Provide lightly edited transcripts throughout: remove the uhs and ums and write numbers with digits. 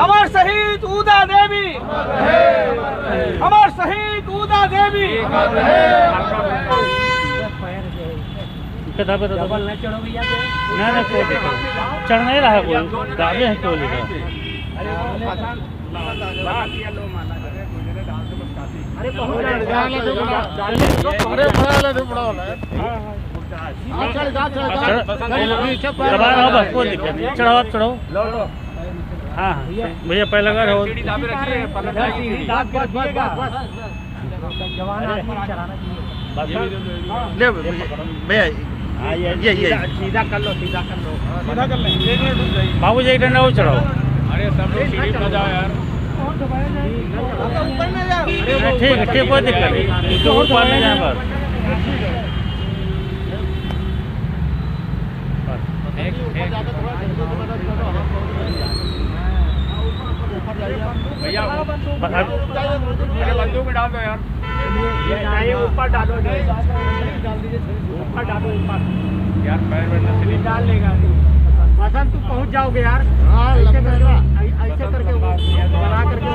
अमर शहीद उदा देवी, अमर शहीद उदा देवी। किताबें तो डबल न चढ़ो भैया, ना कोई चढ़ नहीं रहा, कोई दावे है क्यों लिखा। अरे चढ़ाओ चढ़ाओ। हाँ भैया पहले लगा रहो भैया, ये सीधा कर लो, सीधा कर लो, सीधा कर लें। बाबू जी एक डंडा वो चढ़ाओ। अरे सब लोग सीढ़ी पर जाओ यार। ठीक है, ठीक, कोई दिक्कत नहीं, तो ऊपर नहीं जाए पर। भैया अरे बंदूक डाल दो यार। नहीं ऊपर डालो, ऊपर डालो, ऊपर यार पैर में नसली डाल लेगा। बसन तू पहुंच जाओगे यार। ऐसे करके बना करके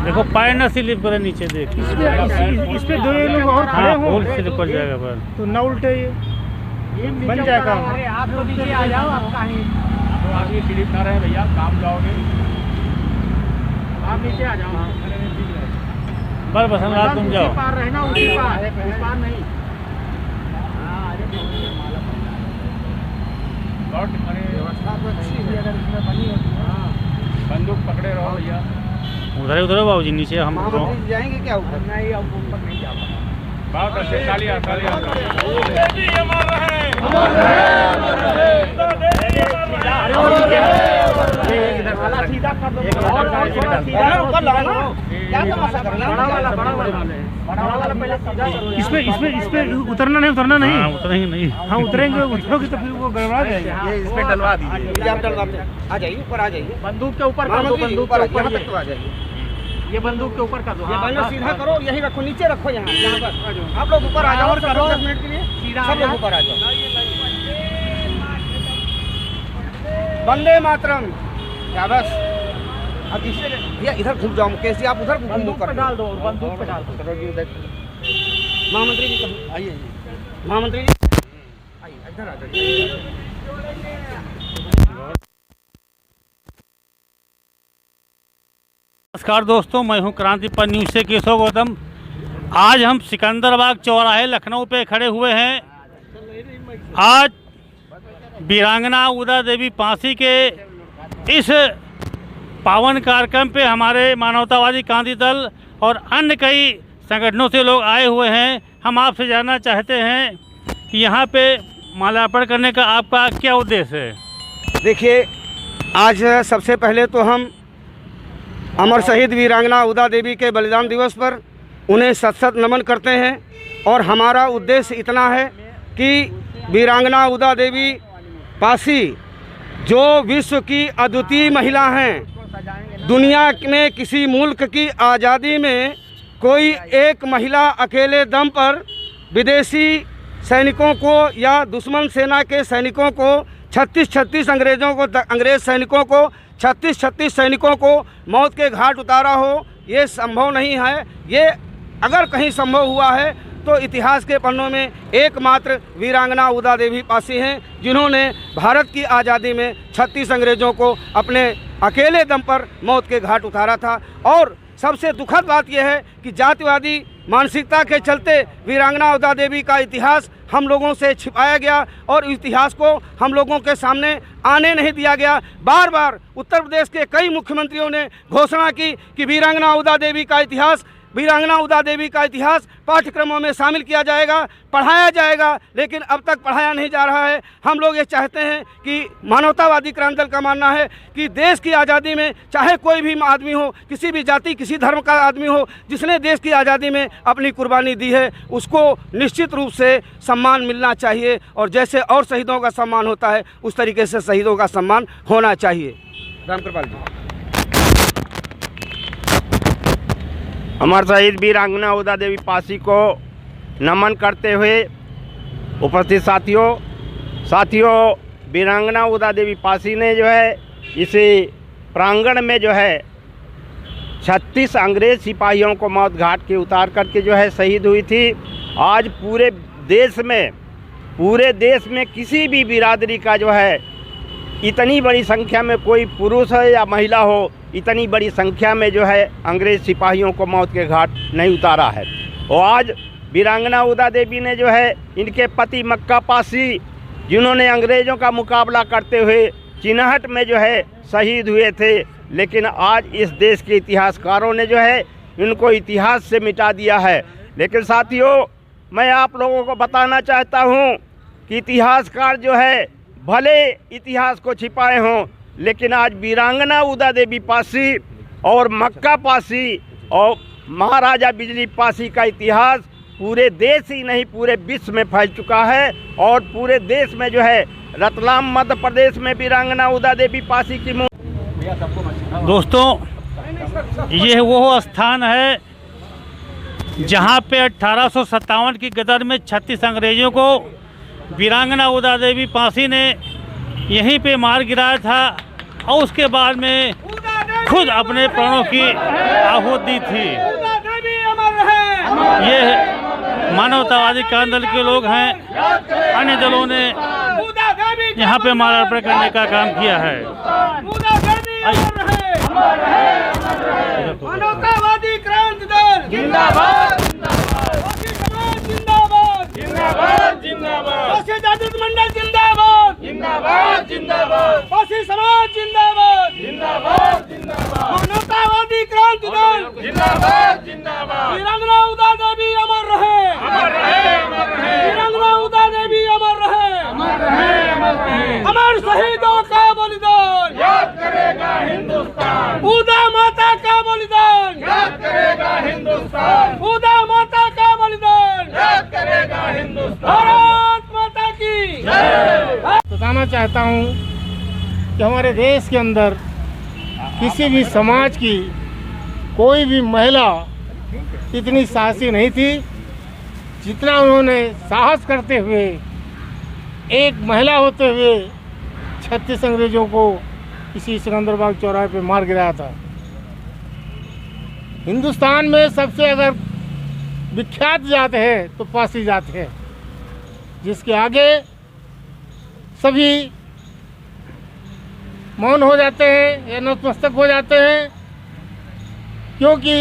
देखो पैर न स्लिप करे नीचे, देख इस पे 2 लोग और खड़े हाँ, हो फुल स्लिप कर जाएगा पर तो न उल्टे ये बन जाएगा। अरे आप लोग नीचे आ जाओ, आप कहीं आप ये सीढ़ी बना रहे हैं भैया, काम जाओगे आप नीचे आ जाओ। बस बसन रात तुम जाओ। पार रहना, उसी पार, उस पार नहीं। व्यवस्था तो अच्छी है अगर इसमें बनी होती। बंदूक पकड़े रहो भैया। उधर ही उधर बाबू जी नीचे हम जाएंगे क्या ऊपर? नहीं, अब ऊपर नहीं जा पाएंगे। बहुत अच्छे, तालियां तालियां। सीधा कर दो, इसमें उतरना नहीं, उतरना नहीं। हाँ, उतरेंगे नहीं। हाँ उतरेंगे, उतरोगे तो फिर वो गड़बड़ा जाएगा। ये इसमें डलवा दीजिए। आ जाइए, ऊपर आ जाइए। बंदूक के ऊपर कर दो, बंदूक के ऊपर आ जाइए। ये बंदूक के ऊपर कर दो। ये बैनर सीधा करो, यहीं रखो, नीचे रखो, यहाँ पर। आप लोग ऊपर आ जाओ, करो 10 मिनट के लिए, सब लोग ऊपर आ जाओ। वंदे मातरम। क्या बस अब इससे भैया इधर घूम जाओ, कैसे आप उधर बंदूक पर डाल दो, बंदूक पे डाल दो। महामंत्री जी आइए, महामंत्री जी आइए, इधर आ जाइए। नमस्कार दोस्तों, मैं हूं क्रांतिपथ न्यूज़ से केशव गौतम। आज हम सिकंदराबाद चौराहे लखनऊ पे खड़े हुए हैं। आज वीरांगना उदा देवी पासी के इस पावन कार्यक्रम पे हमारे मानवतावादी क्रांति दल और अन्य कई संगठनों से लोग आए हुए हैं। हम आपसे जानना चाहते हैं कि यहाँ पे माल्यार्पण करने का आपका क्या उद्देश्य है। देखिए, आज सबसे पहले तो हम अमर शहीद वीरांगना उदा देवी के बलिदान दिवस पर उन्हें सत नमन करते हैं। और हमारा उद्देश्य इतना है कि वीरांगना उदा देवी पासी जो विश्व की अद्वितीय महिला हैं, दुनिया में किसी मुल्क की आज़ादी में कोई एक महिला अकेले दम पर विदेशी सैनिकों को या दुश्मन सेना के सैनिकों को 36 अंग्रेज़ सैनिकों को 36 सैनिकों को मौत के घाट उतारा हो, ये संभव नहीं है। ये अगर कहीं संभव हुआ है तो इतिहास के पन्नों में एकमात्र वीरांगना उदा देवी पासी हैं, जिन्होंने भारत की आज़ादी में 36 अंग्रेज़ों को अपने अकेले दम पर मौत के घाट उतारा था। और सबसे दुखद बात यह है कि जातिवादी मानसिकता के चलते वीरांगना उदा देवी का इतिहास हम लोगों से छिपाया गया और इतिहास को हम लोगों के सामने आने नहीं दिया गया। बार बार उत्तर प्रदेश के कई मुख्यमंत्रियों ने घोषणा की कि वीरांगना उदा देवी का इतिहास पाठ्यक्रमों में शामिल किया जाएगा, पढ़ाया जाएगा, लेकिन अब तक पढ़ाया नहीं जा रहा है। हम लोग ये चाहते हैं कि मानवतावादी क्रांति दल का मानना है कि देश की आज़ादी में चाहे कोई भी आदमी हो, किसी भी जाति किसी धर्म का आदमी हो, जिसने देश की आज़ादी में अपनी कुर्बानी दी है, उसको निश्चित रूप से सम्मान मिलना चाहिए। और जैसे और शहीदों का सम्मान होता है, उस तरीके से शहीदों का सम्मान होना चाहिए। रामकृपाल जी। अमर शहीद वीरांगना उदा देवी पासी को नमन करते हुए उपस्थित साथियों, वीरांगना उदा देवी पासी ने जो है इसे प्रांगण में जो है 36 अंग्रेज सिपाहियों को मौत घाट के उतार करके जो है शहीद हुई थी। आज पूरे देश में किसी भी बिरादरी का जो है इतनी बड़ी संख्या में कोई पुरुष है या महिला हो, इतनी बड़ी संख्या में जो है अंग्रेज सिपाहियों को मौत के घाट नहीं उतारा है। और आज वीरांगना उदा देवी ने जो है इनके पति मक्का पासी, जिन्होंने अंग्रेज़ों का मुकाबला करते हुए चिन्हट में जो है शहीद हुए थे, लेकिन आज इस देश के इतिहासकारों ने जो है इनको इतिहास से मिटा दिया है। लेकिन साथियों, मैं आप लोगों को बताना चाहता हूं कि इतिहासकार जो है भले इतिहास को छिपाए हों, लेकिन आज वीरांगना उदा देवी पासी और मक्का पासी और महाराजा बिजली पासी का इतिहास पूरे देश ही नहीं पूरे विश्व में फैल चुका है। और पूरे देश में जो है रतलाम मध्य प्रदेश में वीरांगना उदा देवी पासी की दोस्तों, यह वो स्थान है जहां पे 1857 की गदर में 36 अंग्रेज़ों को वीरांगना उदा देवी पासी ने यहीं पे मार गिराया था और उसके बाद में खुद अपने प्राणों की आहुति दी थी। ये मानवतावादी कांग्रेस दल के लोग हैं, अन्य दलों ने यहाँ पे मालार्पण करने का काम किया है। मानवतावादी क्रांति दल जिंदाबाद, जिंदाबाद, जिंदाबाद, जिंदाबाद, पासी जागृत मंडल जिंदाबाद, जिंदाबाद, जिंदाबाद, पासी समाज जिंदाबाद, जिंदाबाद, जिंदाबाद, मानवतावादी क्रांति दल जिंदाबाद, जिंदाबाद, वीरांगना उदा देवी अमर रहे, अमर रहे, अमर रहे, वीरांगना उदा देवी अमर रहे, अमर रहे, अमर रहे, अमर शहीदों का बलिदान याद करेगा हिंदुस्तान, उदा माता का बलिदान याद करेगा हिंदुस्तान, उदा माता का बलिदान याद करेगा हिंदुस्तान, भारत माता की जय। बताना चाहता हूँ कि हमारे देश के अंदर किसी भी समाज की कोई भी महिला इतनी साहसी नहीं थी जितना उन्होंने साहस करते हुए एक महिला होते हुए 36 अंग्रेजों को इसी सिकंदराबाद चौराहे पे मार गिराया था। हिंदुस्तान में सबसे अगर विख्यात जात है तो पासी जात है, जिसके आगे सभी मौन हो जाते हैं या नतमस्तक हो जाते हैं, क्योंकि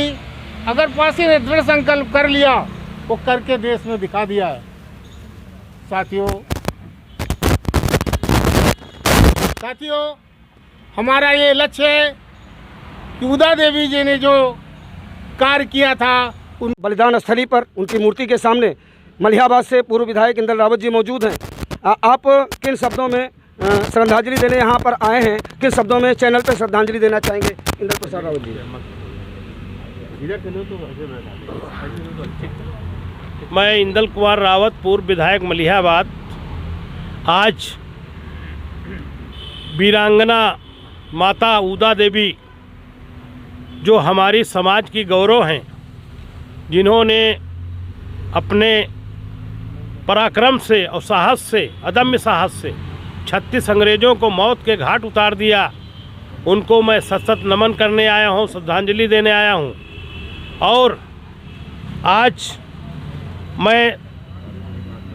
अगर पासी ने दृढ़ संकल्प कर लिया वो करके देश में दिखा दिया है। साथियों, हमारा ये लक्ष्य है कि उदा देवी जी ने जो कार्य किया था उन बलिदान स्थली पर उनकी मूर्ति के सामने मलिहाबाद से पूर्व विधायक इंदल रावत जी मौजूद हैं। आप किन शब्दों में श्रद्धांजलि देने यहाँ पर आए हैं, किन शब्दों में चैनल पर श्रद्धांजलि देना चाहेंगे इंदल प्रसाद रावत जी? मैं इंदल कुमार रावत, पूर्व विधायक मलिहाबाद, आज वीरांगना माता उदा देवी जो हमारी समाज की गौरव हैं, जिन्होंने अपने पराक्रम से और साहस से, अदम्य साहस से 36 अंग्रेज़ों को मौत के घाट उतार दिया, उनको मैं सशक्त नमन करने आया हूँ, श्रद्धांजलि देने आया हूँ। और आज मैं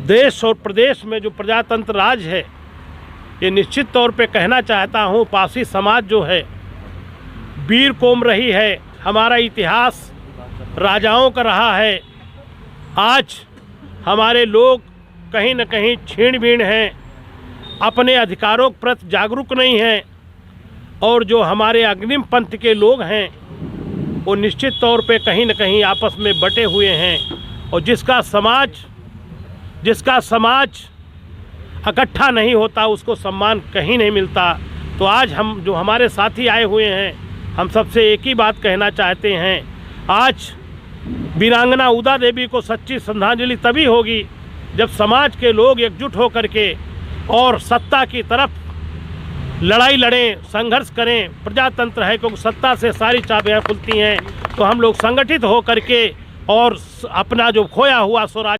देश और प्रदेश में जो प्रजातंत्र राज है, ये निश्चित तौर पे कहना चाहता हूँ, पासी समाज जो है वीर कौम रही है, हमारा इतिहास राजाओं का रहा है। आज हमारे लोग कहीं न कहीं छीण बीण हैं, अपने अधिकारों के प्रति जागरूक नहीं हैं, और जो हमारे अग्रिम पंथ के लोग हैं वो निश्चित तौर पे कहीं न कहीं आपस में बटे हुए हैं। और जिसका समाज इकट्ठा नहीं होता उसको सम्मान कहीं नहीं मिलता। तो आज हम जो हमारे साथी आए हुए हैं, हम सबसे एक ही बात कहना चाहते हैं, आज वीरांगना उदा देवी को सच्ची श्रद्धांजलि तभी होगी जब समाज के लोग एकजुट होकर के और सत्ता की तरफ लड़ाई लड़ें, संघर्ष करें। प्रजातंत्र है क्योंकि सत्ता से सारी चाबियां खुलती हैं, तो हम लोग संगठित हो करके और अपना जो खोया हुआ स्वराज